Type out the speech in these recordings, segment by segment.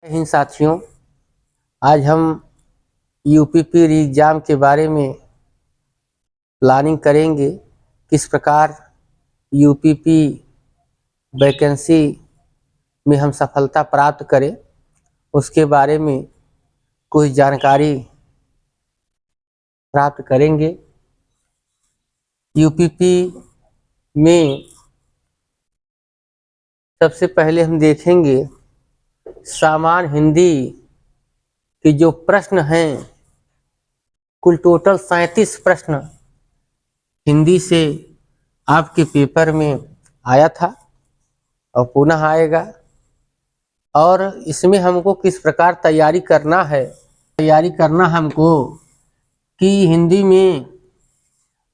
हिंद साथियों, आज हम यूपीपी री एग्ज़ाम के बारे में प्लानिंग करेंगे। किस प्रकार यूपीपी वैकेंसी में हम सफलता प्राप्त करें, उसके बारे में कुछ जानकारी प्राप्त करेंगे। यूपीपी में सबसे पहले हम देखेंगे सामान्य हिंदी के जो प्रश्न हैं, कुल टोटल 37 प्रश्न हिंदी से आपके पेपर में आया था और पुनः आएगा। और इसमें हमको किस प्रकार तैयारी करना है, हमको कि हिंदी में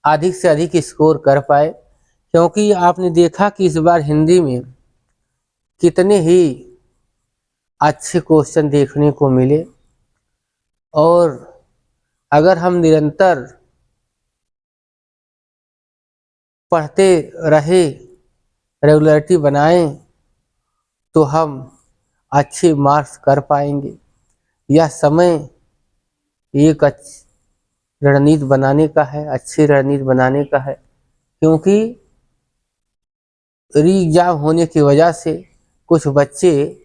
अधिक से अधिक स्कोर कर पाए, क्योंकि आपने देखा कि इस बार हिंदी में कितने ही अच्छे क्वेश्चन देखने को मिले। और अगर हम निरंतर पढ़ते रहे, रेगुलरिटी बनाएं, तो हम अच्छे मार्क्स कर पाएंगे। यह समय एक रणनीति बनाने का है, अच्छी रणनीति बनाने का है, क्योंकि री एग्जाम होने की वजह से कुछ बच्चे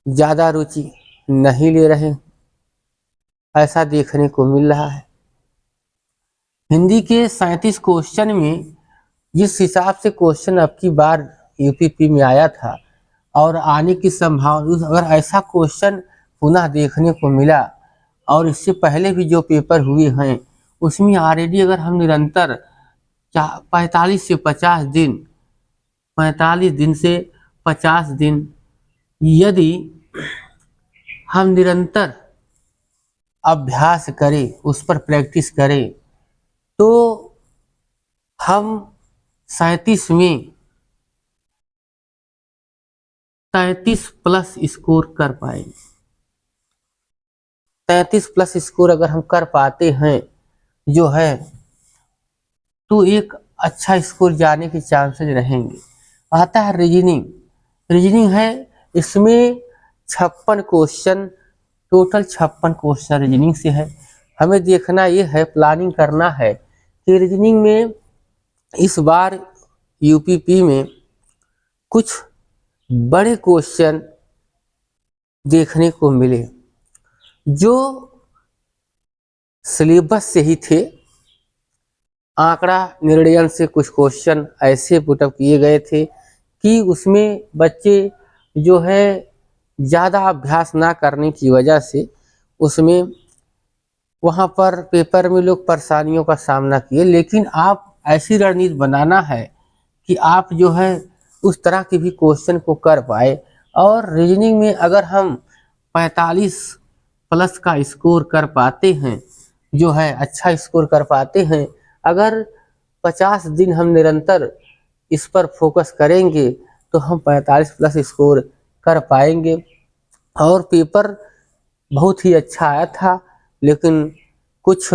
ज़्यादा रुचि नहीं ले रहे, ऐसा देखने को मिल रहा है। हिंदी के 37 क्वेश्चन में जिस हिसाब से क्वेश्चन अब की बार यूपीपी में आया था और आने की संभावना, अगर ऐसा क्वेश्चन पुनः देखने को मिला और इससे पहले भी जो पेपर हुए हैं उसमें ऑलरेडी अगर हम निरंतर 45 से 50 दिन 45 दिन से 50 दिन यदि हम निरंतर अभ्यास करें, उस पर प्रैक्टिस करें, तो हम 37 में 33 प्लस स्कोर कर पाएंगे। 33 प्लस स्कोर अगर हम कर पाते हैं जो है, तो एक अच्छा स्कोर जाने के चांसेस रहेंगे। आता है रीजनिंग है, इसमें 56 क्वेश्चन, टोटल 56 क्वेश्चन रीजनिंग से है। हमें देखना ये है, प्लानिंग करना है कि रीजनिंग में इस बार यूपीपी में कुछ बड़े क्वेश्चन देखने को मिले जो सिलेबस से ही थे। आंकड़ा निर्णयन से कुछ क्वेश्चन ऐसे पुटअप किए गए थे कि उसमें बच्चे जो है ज़्यादा अभ्यास ना करने की वजह से उसमें वहाँ पर पेपर में लोग परेशानियों का सामना किए। लेकिन आप ऐसी रणनीति बनाना है कि आप जो है उस तरह के भी क्वेश्चन को कर पाए। और रीजनिंग में अगर हम 45 प्लस का स्कोर कर पाते हैं, जो है अच्छा स्कोर कर पाते हैं, अगर 50 दिन हम निरंतर इस पर फोकस करेंगे तो हम 45 प्लस स्कोर कर पाएंगे। और पेपर बहुत ही अच्छा आया था, लेकिन कुछ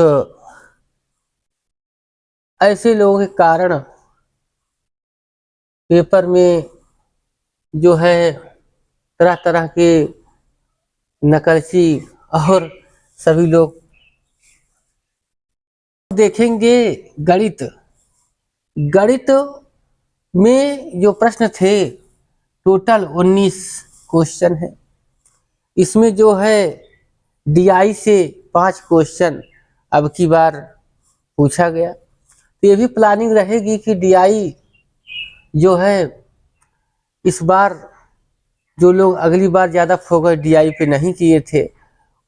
ऐसे लोगों के कारण पेपर में जो है तरह तरह के नकलची और सभी लोग देखेंगे। गणित में जो प्रश्न थे टोटल 19 क्वेश्चन है। इसमें जो है डीआई से 5 क्वेश्चन अब की बार पूछा गया। तो ये भी प्लानिंग रहेगी कि डीआई जो है इस बार जो लोग अगली बार ज़्यादा फोकस डीआई पे नहीं किए थे,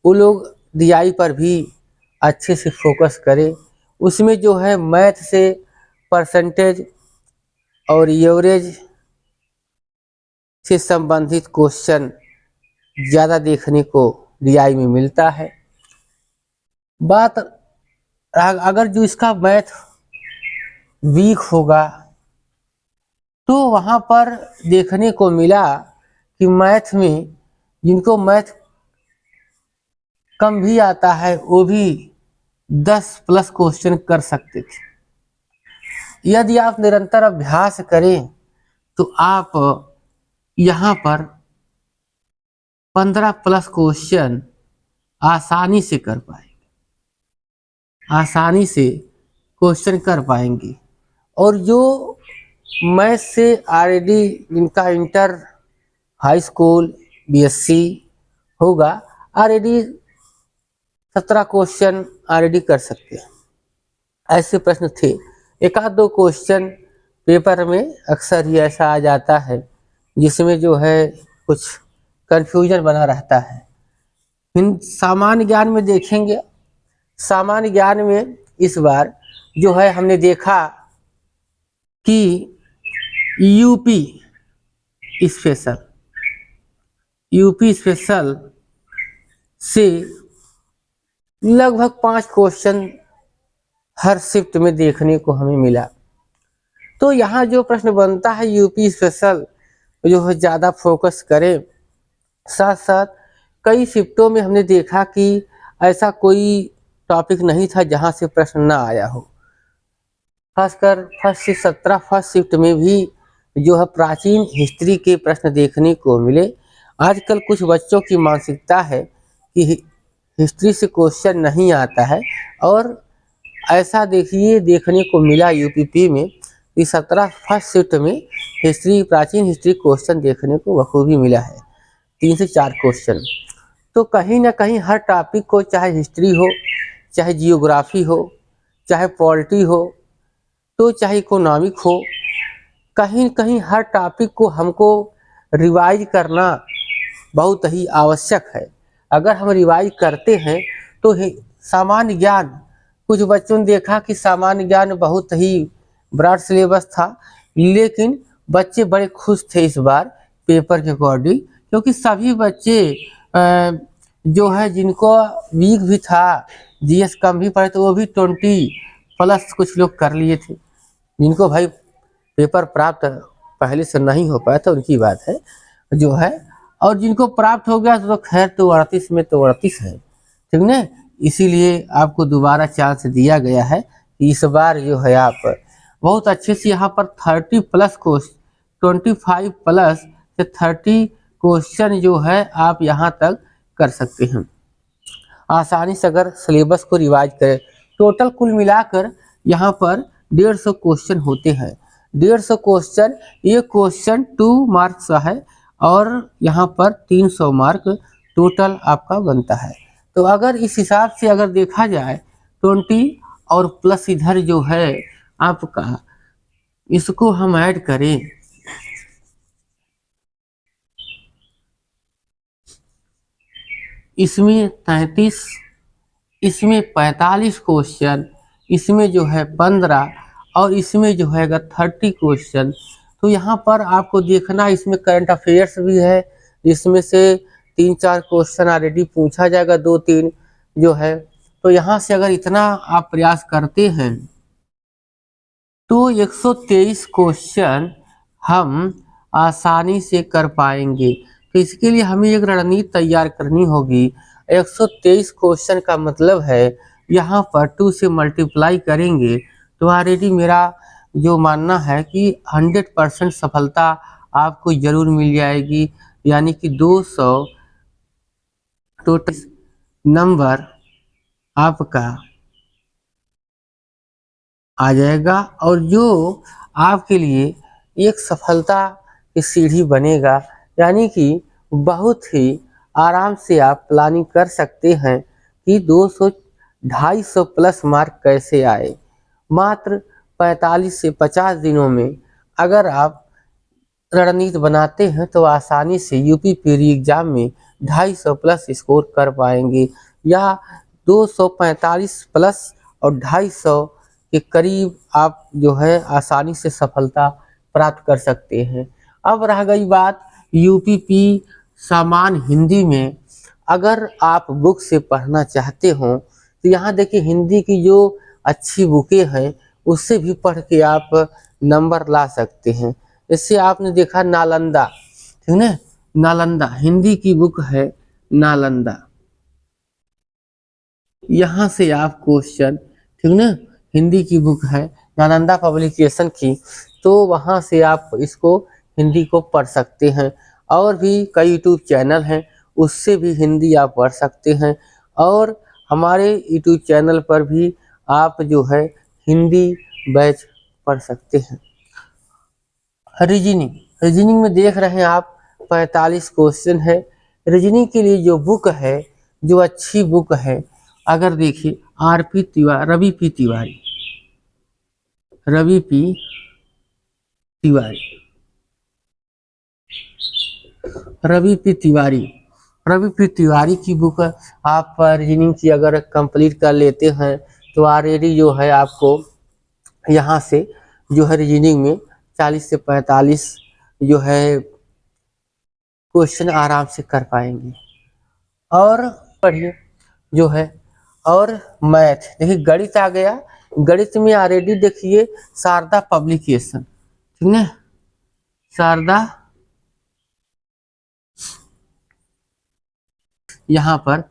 वो लोग डीआई पर भी अच्छे से फोकस करें। उसमें जो है मैथ से परसेंटेज और एवरेज से संबंधित क्वेश्चन ज़्यादा देखने को डीआई में मिलता है। बात अगर जो इसका मैथ वीक होगा तो वहाँ पर देखने को मिला कि मैथ में जिनको मैथ कम भी आता है वो भी 10 प्लस क्वेश्चन कर सकते थे। यदि आप निरंतर अभ्यास करें तो आप यहाँ पर 15 प्लस क्वेश्चन आसानी से कर पाएंगे, आसानी से क्वेश्चन कर पाएंगे। और जो मैथ से ऑलरेडी जिनका इंटर, हाई स्कूल, बीएससी होगा, ऑलरेडी 17 क्वेश्चन ऑलरेडी कर सकते हैं। ऐसे प्रश्न थे। एक आध दो क्वेश्चन पेपर में अक्सर ही ऐसा आ जाता है जिसमें जो है कुछ कंफ्यूजन बना रहता है। सामान्य ज्ञान में देखेंगे, सामान्य ज्ञान में इस बार जो है हमने देखा कि यूपी स्पेशल से लगभग 5 क्वेश्चन हर शिफ्ट में देखने को हमें मिला। तो यहाँ जो प्रश्न बनता है यूपी स्पेशल जो है ज़्यादा फोकस करें। साथ साथ कई शिफ्टों में हमने देखा कि ऐसा कोई टॉपिक नहीं था जहाँ से प्रश्न ना आया हो। खासकर फर्स्ट से 17 फर्स्ट शिफ्ट में भी जो है प्राचीन हिस्ट्री के प्रश्न देखने को मिले। आजकल कुछ बच्चों की मानसिकता है कि हिस्ट्री से क्वेश्चन नहीं आता है, और ऐसा देखने को मिला यूपीपी में कि 17 फर्स्ट शिफ्ट में हिस्ट्री, प्राचीन हिस्ट्री क्वेश्चन देखने को बखूबी मिला है, 3 से 4 क्वेश्चन। तो कहीं ना कहीं हर टॉपिक को, चाहे हिस्ट्री हो, चाहे जियोग्राफी हो, चाहे पॉलिटी हो, तो चाहे इकोनॉमिक हो, कहीं कहीं हर टॉपिक को हमको रिवाइज करना बहुत ही आवश्यक है। अगर हम रिवाइज करते हैं तो सामान्य ज्ञान, कुछ बच्चों ने देखा कि सामान्य ज्ञान बहुत ही ब्रॉड सिलेबस था, लेकिन बच्चे बड़े खुश थे इस बार पेपर के अकॉर्डिंग, क्योंकि सभी बच्चे जो है जिनको वीक भी था, जीएस कम भी पढ़े, तो वो भी 20 प्लस कुछ लोग कर लिए थे। जिनको भाई पेपर प्राप्त पहले से नहीं हो पाया था उनकी बात है जो है, और जिनको प्राप्त हो गया तो खैर, तो 38 में तो 38 है, ठीक ना। इसीलिए आपको दोबारा चांस दिया गया है कि इस बार जो है आप बहुत अच्छे से यहाँ पर 30 प्लस क्वेश्चन, 25 प्लस से 30 क्वेश्चन जो है आप यहाँ तक कर सकते हैं आसानी से, अगर सिलेबस को रिवाइज करें। टोटल कुल मिलाकर यहाँ पर 150 क्वेश्चन होते हैं। 150 क्वेश्चन, ये क्वेश्चन 2 मार्क्स का है, और यहाँ पर 300 मार्क टोटल आपका बनता है। तो अगर इस हिसाब से अगर देखा जाए 20 और प्लस इधर जो है आपका, इसको हम ऐड करें, इसमें 33, इसमें 45 क्वेश्चन, इसमें जो है 15, और इसमें जो है अगर 30 क्वेश्चन, तो यहाँ पर आपको देखना, इसमें करंट अफेयर्स भी है जिसमें से 3-4 क्वेश्चन ऑलरेडी पूछा जाएगा, 2-3 जो है। तो यहाँ से अगर इतना आप प्रयास करते हैं तो 123 क्वेश्चन हम आसानी से कर पाएंगे। तो इसके लिए हमें एक रणनीति तैयार करनी होगी। 123 क्वेश्चन का मतलब है यहाँ पर 2 से मल्टीप्लाई करेंगे तो ऑलरेडी मेरा जो मानना है कि 100% सफलता आपको जरूर मिल जाएगी, यानी कि 200 टोटल नंबर आपका आ जाएगा, और जो आपके लिए एक सफलता की सीढ़ी बनेगा, यानी कि बहुत ही आराम से आप प्लानिंग कर सकते हैं कि 200-250 प्लस मार्क कैसे आए। मात्र 45 से 50 दिनों में अगर आप रणनीति बनाते हैं तो आसानी से यूपी पीरी एग्जाम में 250 प्लस स्कोर कर पाएंगे, या 245 प्लस और 250 के करीब आप जो है आसानी से सफलता प्राप्त कर सकते हैं। अब रह गई बात यूपीपी सामान्य हिंदी में, अगर आप बुक से पढ़ना चाहते हो तो यहाँ देखिए हिंदी की जो अच्छी बुकें हैं उससे भी पढ़ के आप नंबर ला सकते हैं। इससे आपने देखा नालंदा, ठीक है, नालंदा हिंदी की बुक है, नालंदा, यहाँ से आप क्वेश्चन, ठीक ना, हिंदी की बुक है नालंदा पब्लिकेशन की, तो वहाँ से आप इसको हिंदी को पढ़ सकते हैं। और भी कई यूट्यूब चैनल हैं उससे भी हिंदी आप पढ़ सकते हैं। और हमारे यूट्यूब चैनल पर भी आप जो है हिंदी बैच पढ़ सकते हैं। रीजनिंग में देख रहे हैं आप 45 क्वेश्चन है। रीजनिंग के लिए जो बुक है, जो अच्छी बुक है, अगर देखिए रवि पी तिवारी की बुक आप रीजनिंग की अगर कंप्लीट कर लेते हैं तो ऑलरेडी जो है आपको यहाँ से जो है रीजनिंग में 40 से 45 जो है क्वेश्चन आराम से कर पाएंगे। और पढ़िए जो है, और मैथ देखिए, गणित आ गया। गणित में ऑलरेडी देखिए शारदा पब्लिकेशन, ठीक है, शारदा यहाँ पर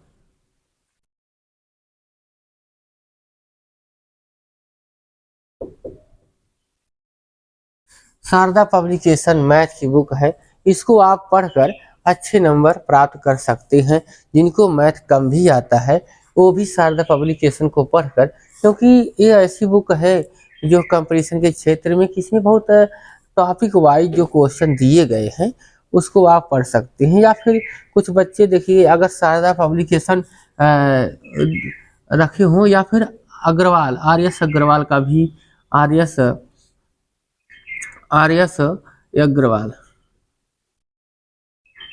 शारदा पब्लिकेशन मैथ की बुक है। इसको आप पढ़कर अच्छे नंबर प्राप्त कर सकते हैं। जिनको मैथ कम भी आता है वो भी शारदा पब्लिकेशन को पढ़कर, क्योंकि ये ऐसी बुक है जो कंपटीशन के क्षेत्र में किसी बहुत टॉपिक वाइज जो क्वेश्चन दिए गए हैं उसको आप पढ़ सकते हैं। या फिर कुछ बच्चे देखिए अगर शारदा पब्लिकेशन रखे हों, या फिर अग्रवाल आर्यस अग्रवाल का भी आर्यस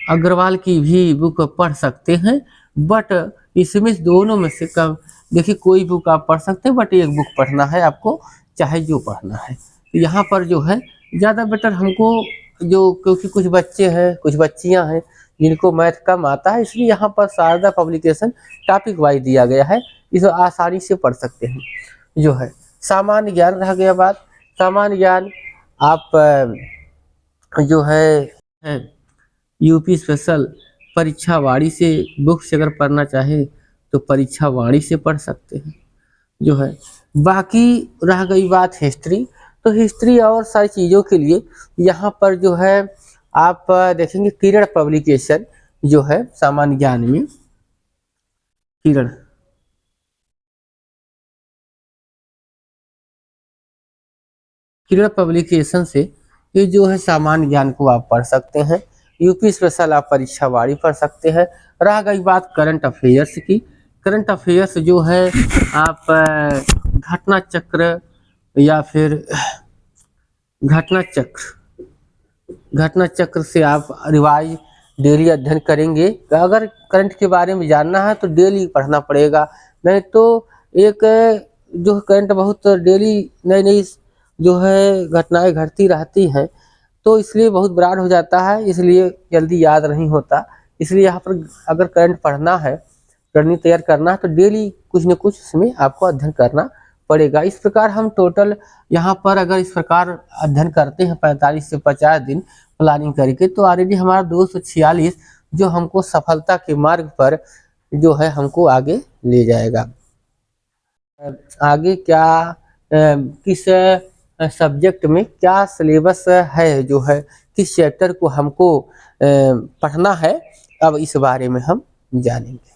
अग्रवाल की भी बुक पढ़ सकते हैं। बट इसमें दोनों में से कम देखिए, कोई बुक आप पढ़ सकते हैं, बट एक बुक पढ़ना है आपको, चाहे जो पढ़ना है। तो यहाँ पर जो है ज़्यादा बेटर हमको जो, क्योंकि कुछ बच्चे हैं, कुछ बच्चियाँ हैं जिनको मैथ कम आता है, इसलिए यहाँ पर शारदा पब्लिकेशन टॉपिक वाइज दिया गया है, इसे आसानी से पढ़ सकते हैं। जो है सामान्य ज्ञान रह गया बात। सामान्य ज्ञान आप जो है यूपी स्पेशल परीक्षा वाणी से बुक से अगर पढ़ना चाहे तो परीक्षा वाणी से पढ़ सकते हैं। जो है बाकी रह गई बात हिस्ट्री, तो हिस्ट्री और सारी चीज़ों के लिए यहाँ पर जो है आप देखेंगे किरण पब्लिकेशन जो है सामान्य ज्ञान में, किरण पब्लिकेशन से ये जो है सामान्य ज्ञान को आप पढ़ सकते हैं। यूपी स्पेशल आप परीक्षा वाणी पढ़ सकते हैं। रह गई बात करंट अफेयर्स की। करंट अफेयर्स जो है आप घटना चक्र या फिर घटना चक्र से आप रिवाइज डेली अध्ययन करेंगे। अगर करंट के बारे में जानना है तो डेली पढ़ना पड़ेगा, नहीं तो एक जो करंट बहुत डेली नई नई जो है घटनाएं घटती रहती हैं, तो इसलिए बहुत ब्राड हो जाता है, इसलिए जल्दी याद नहीं होता। इसलिए यहाँ पर अगर करंट पढ़ना है, रणनीति तैयार करना है, तो डेली कुछ न कुछ इसमें आपको अध्ययन करना पड़ेगा। इस प्रकार हम टोटल यहाँ पर अगर इस प्रकार अध्ययन करते हैं 45 से 50 दिन प्लानिंग करके, तो ऑलरेडी हमारा 246 जो हमको सफलता के मार्ग पर जो है हमको आगे ले जाएगा। आगे क्या किस सब्जेक्ट में क्या सिलेबस है, जो है किस चैप्टर को हमको पढ़ना है, अब इस बारे में हम जानेंगे।